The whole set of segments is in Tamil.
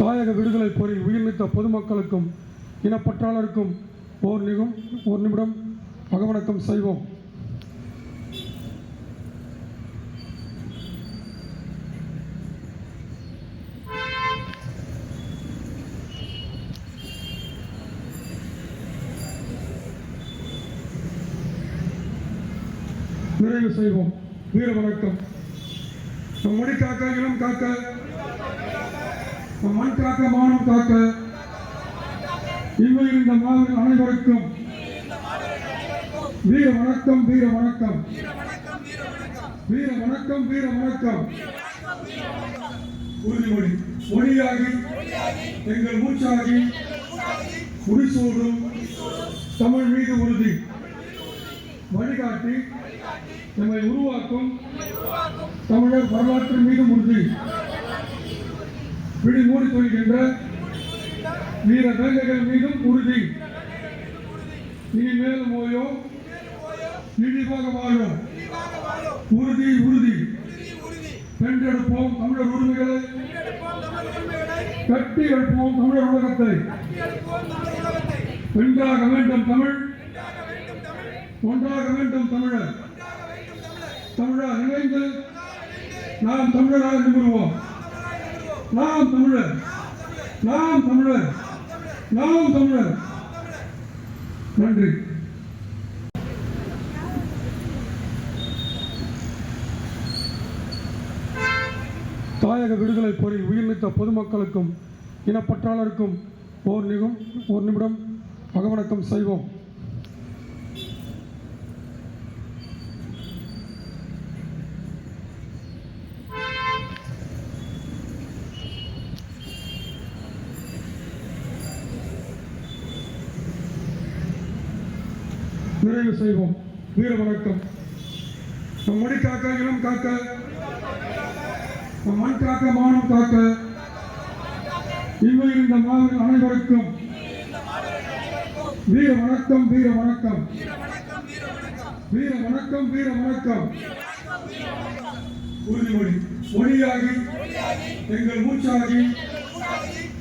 தாயக விடுதலை போரில் உயிர்நீத்த பொதுமக்களுக்கும் இனப்பற்றாளருக்கும் ஓர் நிமிடம் அகவணக்கம் செய்வோம். நிறைவு செய்வோம். வீர வணக்கம். நம் மொழி காக்க, இனம் காக்க, நம் மண் காக்க, மானம் காக்க, இம்மையில் இந்த மாவீரர் அனைவருக்கும் வீர வணக்கம், வீர வணக்கம், வீர வணக்கம், வீர வணக்கம். உறுதிமொழி மொழியாகி எங்கள் மூச்சாகி முடிசூடும் தமிழ் மீது உறுதி வழிகாட்டி நம்மை உருவாக்கும் தமிழர் வரலாற்று மீது உறுதி விழி மூடி கொள்கின்ற வீர வேங்கைகள் மீதும் உறுதி இனிமேல் ஓயோ இழிவாக வாழும் உறுதி உறுதி வென்றெடுப்போம் தமிழர் உரிமைகளை, கட்டி எழுப்போம் தமிழர் உலகத்தை, வென்றாக வேண்டும் தமிழ், ஒன்றாக வேண்டும் தமிழர், தமிழர் இணைந்து நாம் தமிழராக நிறுவுவோம். நாம் தமிழர், நாம் தமிழர், நாம் தமிழர். நன்றி. தாயக விடுதலை போரில் உயிர்நீத்த பொதுமக்களுக்கும் இனப்பற்றாளருக்கும் ஓர் நிமிடம் அகவணக்கம் செய்வோம். நிறைவு செய்வோம். வீர வணக்கம். நம் மொழி காக்க, இனம் காக்க, நம் மண் காக்க, மானம் காக்க, இம்மையில் இந்த மாவீரர் அனைவருக்கும் வீர வணக்கம், வீர வணக்கம், வீர வணக்கம், வீர வணக்கம். உறுதிமொழி மொழியாகி எங்கள் மூச்சாகி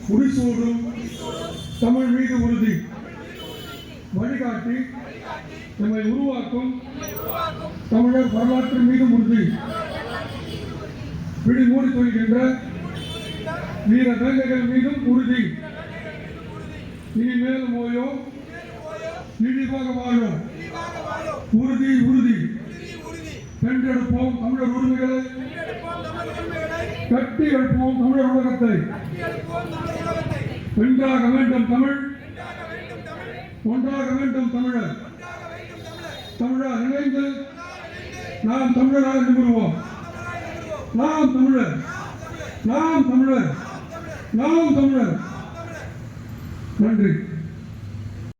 முடிசூடும் தமிழ் மீது உறுதி வழிகாட்டி நம்மை உருவாக்கும் தமிழர் வரலாற்று மீது உறுதி விழி மூடி கொள்கின்ற வீர வேங்கைகள் மீதும் உறுதி இனிமேல் ஓயோ இழிவாக வாழும் உறுதி உறுதி வென்றெடுப்போம் தமிழர் உரிமைகளை, கட்டி எழுப்போம் தமிழர் உலகத்தை, வென்றாக வேண்டும் தமிழ், ஒன்றாக வேண்டும் தமிழர், தமிழர் இணைந்து நாம் தமிழராக நிறுவுவோம். நாம் தமிழர், நாம் தமிழர், நாம் தமிழர். நன்றி.